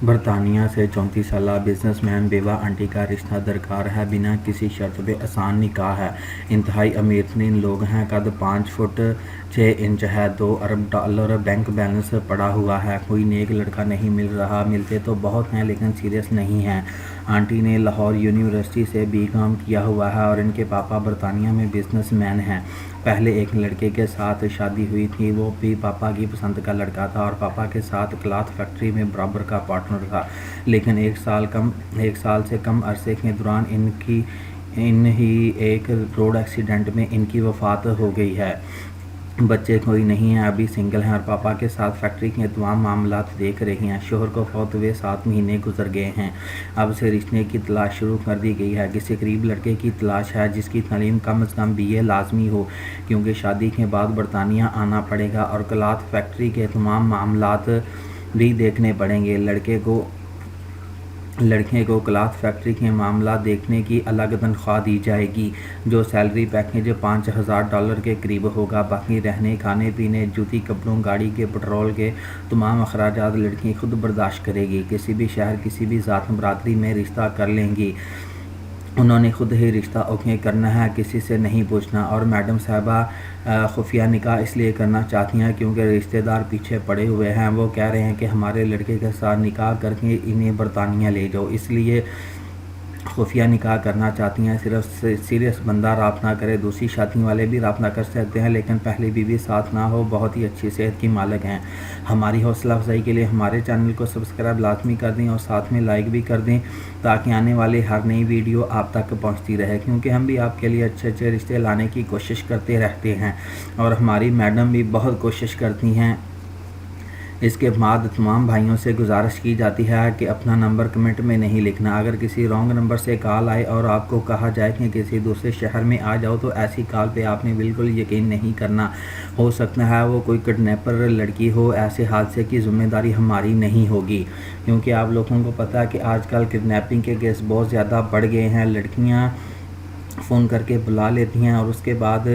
برطانیہ سے 34 سالہ بزنس مین بیوہ آنٹی کا رشتہ درکار ہے، بنا کسی شرط پہ آسان نکاح ہے۔ انتہائی امیر ترین لوگ ہیں، قد 5 فٹ 6 انچ ہے، $2 ارب بینک بیلنس پڑا ہوا ہے۔ کوئی نیک لڑکا نہیں مل رہا، ملتے تو بہت ہیں لیکن سیریس نہیں ہیں۔ آنٹی نے لاہور یونیورسٹی سے BCom کیا ہوا ہے اور ان کے پاپا برطانیہ میں بزنس مین ہیں۔ پہلے ایک لڑکے کے ساتھ شادی ہوئی تھی، وہ بھی پاپا کی پسند کا لڑکا تھا اور پاپا کے ساتھ کلاتھ فیکٹری میں برابر کا پارٹنر تھا، لیکن ایک سال سے کم عرصے کے دوران ہی ایک روڈ ایکسیڈنٹ میں ان کی وفات ہو گئی ہے۔ بچے کوئی نہیں ہیں، ابھی سنگل ہیں اور پاپا کے ساتھ فیکٹری کے تمام معاملات دیکھ رہی ہیں۔ شوہر کو فوت ہوئے 7 مہینے گزر گئے ہیں، اب سے رشتے کی تلاش شروع کر دی گئی ہے۔ کسی قریب لڑکے کی تلاش ہے جس کی تعلیم کم از کم BA لازمی ہو، کیونکہ شادی کے بعد برطانیہ آنا پڑے گا اور کلاتھ فیکٹری کے تمام معاملات بھی دیکھنے پڑیں گے۔ لڑکے کو کلاتھ فیکٹری کے معاملات دیکھنے کی الگ تنخواہ دی جائے گی، جو سیلری پیکیج $5000 کے قریب ہوگا۔ باقی رہنے، کھانے پینے، جوتی، کپڑوں، گاڑی کے پٹرول کے تمام اخراجات لڑکی خود برداشت کرے گی۔ کسی بھی شہر، کسی بھی ذات برادری میں رشتہ کر لیں گی، انہوں نے خود ہی رشتہ اوکے کرنا ہے، کسی سے نہیں پوچھنا۔ اور میڈم صاحبہ خفیہ نکاح اس لیے کرنا چاہتی ہیں کیونکہ رشتہ دار پیچھے پڑے ہوئے ہیں، وہ کہہ رہے ہیں کہ ہمارے لڑکے کے ساتھ نکاح کر کے انہیں برطانیہ لے جاؤ، اس لیے خفیہ نکاح کرنا چاہتی ہیں۔ صرف سیریس بندہ رابطہ کرے، دوسری شادی والے بھی رابطہ کر سکتے ہیں لیکن پہلی بیوی ساتھ نہ ہو۔ بہت ہی اچھی صحت کی مالک ہیں۔ ہماری حوصلہ افزائی کے لیے ہمارے چینل کو سبسکرائب لازمی کر دیں اور ساتھ میں لائک بھی کر دیں تاکہ آنے والی ہر نئی ویڈیو آپ تک پہنچتی رہے، کیونکہ ہم بھی آپ کے لیے اچھے اچھے رشتے لانے کی کوشش کرتے رہتے ہیں اور ہماری میڈم بھی بہت کوشش کرتی ہیں۔ اس کے بعد تمام بھائیوں سے گزارش کی جاتی ہے کہ اپنا نمبر کمنٹ میں نہیں لکھنا۔ اگر کسی رانگ نمبر سے کال آئے اور آپ کو کہا جائے کہ کسی دوسرے شہر میں آ جاؤ تو ایسی کال پہ آپ نے بالکل یقین نہیں کرنا، ہو سکتا ہے وہ کوئی کڈنیپر لڑکی ہو۔ ایسے حادثے کی ذمہ داری ہماری نہیں ہوگی، کیونکہ آپ لوگوں کو پتہ ہے کہ آج کل کڈنیپنگ کے کیس بہت زیادہ بڑھ گئے ہیں۔ لڑکیاں فون کر کے بلا لیتی ہیں اور اس کے بعد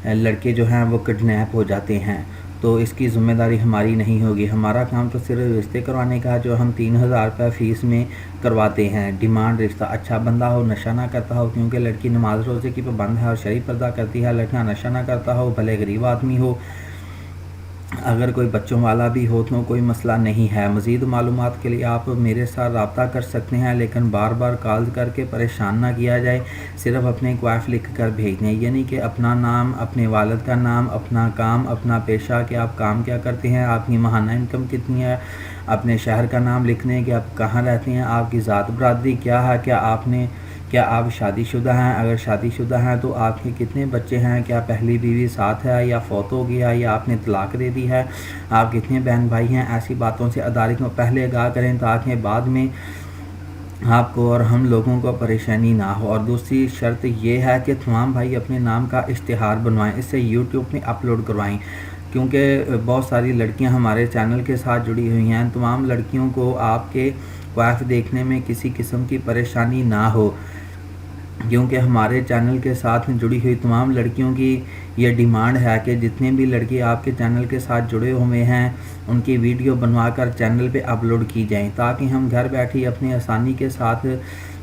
لڑکے جو ہیں وہ کڈنیپ ہو جاتے ہیں، تو اس کی ذمہ داری ہماری نہیں ہوگی۔ ہمارا کام تو صرف رشتے کروانے کا، جو ہم $3000 فیس میں کرواتے ہیں۔ ڈیمانڈ رشتہ اچھا بندہ ہو، نشہ نہ کرتا ہو، کیونکہ لڑکی نماز روزے کی پابند ہے اور شرعی پردہ کرتی ہے۔ لڑکا نشہ نہ کرتا ہو، بھلے غریب آدمی ہو، اگر کوئی بچوں والا بھی ہو تو کوئی مسئلہ نہیں ہے۔ مزید معلومات کے لیے آپ میرے ساتھ رابطہ کر سکتے ہیں، لیکن بار بار کال کر کے پریشان نہ کیا جائے۔ صرف اپنے کوائف لکھ کر بھیج دیں، یعنی کہ اپنا نام، اپنے والد کا نام، اپنا کام، اپنا پیشہ، کہ آپ کام کیا کرتے ہیں، آپ کی ماہانہ انکم کتنی ہے، اپنے شہر کا نام لکھ دیں کہ آپ کہاں رہتے ہیں، آپ کی ذات برادری کیا ہے، کیا آپ شادی شدہ ہیں، اگر شادی شدہ ہیں تو آپ کے کتنے بچے ہیں، کیا پہلی بیوی ساتھ ہے یا فوت ہو گیا یا آپ نے طلاق دے دی ہے، آپ کتنے بہن بھائی ہیں۔ ایسی باتوں سے ادارے کو پہلے آگاہ کریں تاکہ بعد میں آپ کو اور ہم لوگوں کو پریشانی نہ ہو۔ اور دوسری شرط یہ ہے کہ تمام بھائی اپنے نام کا اشتہار بنوائیں، اسے YouTube میں اپلوڈ کروائیں، کیونکہ بہت ساری لڑکیاں ہمارے چینل کے ساتھ جڑی ہوئی ہیں۔ تمام لڑکیوں کو آپ کے کوائف دیکھنے میں کسی قسم کی پریشانی نہ ہو، کیونکہ ہمارے چینل کے ساتھ جڑی ہوئی تمام لڑکیوں کی یہ ڈیمانڈ ہے کہ جتنے بھی لڑکے آپ کے چینل کے ساتھ جڑے ہوئے ہیں ان کی ویڈیو بنوا کر چینل پہ اپلوڈ کی جائیں، تاکہ ہم گھر بیٹھی اپنی آسانی کے ساتھ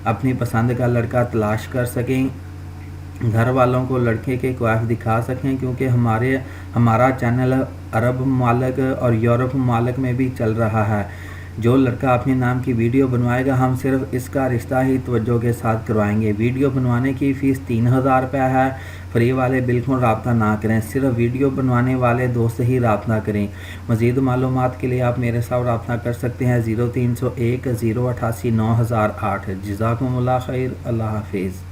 اپنی پسند کا لڑکا تلاش کر سکیں، گھر والوں کو لڑکے کے کوائف دکھا سکیں، کیونکہ ہمارا چینل عرب ممالک اور یورپ ممالک میں بھی چل رہا ہے۔ جو لڑکا اپنے نام کی ویڈیو بنوائے گا ہم صرف اس کا رشتہ ہی توجہ کے ساتھ کروائیں گے۔ ویڈیو بنوانے کی فیس $3000 ہے، فری والے بالکل رابطہ نہ کریں، صرف ویڈیو بنوانے والے دوست ہی رابطہ کریں۔ مزید معلومات کے لیے آپ میرے ساتھ رابطہ کر سکتے ہیں 0301 088 9008۔ جزاکم اللہ خیر، اللہ حافظ۔